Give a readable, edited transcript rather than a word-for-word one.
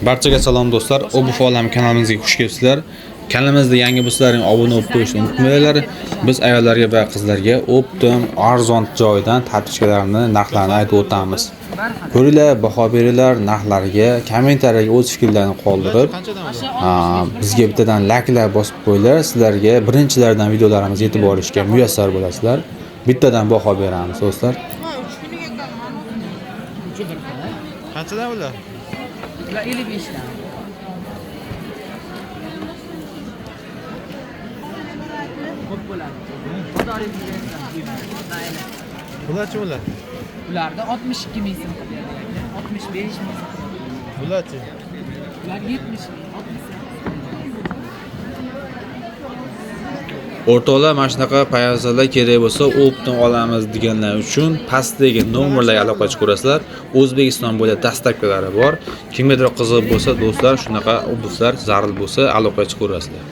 Barchaga salom do'stlar. Obufa Olam kanalimizga xush kelibsizlar. Kanalimizda yangi bo'lsalaring obuna bo'lib qo'yishni unutmanglar. Biz ayollarga va qizlarga optim arzon joydan tartibchilarni narxlarini aytib o'tamiz. Ko'ringlar, baho beringlar, narxlarga, kommentariyaga o'z fikrlarini qoldirib, bizga bittadan layklar bosib qo'yinglar. Sizlarga birinchilardan videolarimiz yetib borishga muyassar bo'lasizlar. Bittadan baho beramiz do'stlar. Qanchadan ular? 55 dan. Ko'p bo'ladi. Bularchi ular? Ularda 62 ming so'm qilyapti. 65 ming. Bularchi? Ular 70 ming, 60 ming. O'rtoqlar, mana shunaqa poyabzallar kerak bo'lsa, optim olamiz deganlar uchun pastdagi nomerlarga aloqa chiqarasizlar. O'zbekiston bo'ylab dastavkalari bor. Kimgadir qiziq bo'lsa, do'stlar, shunaqa obuzlar zarur bo'lsa, aloqa chiqarasizlar.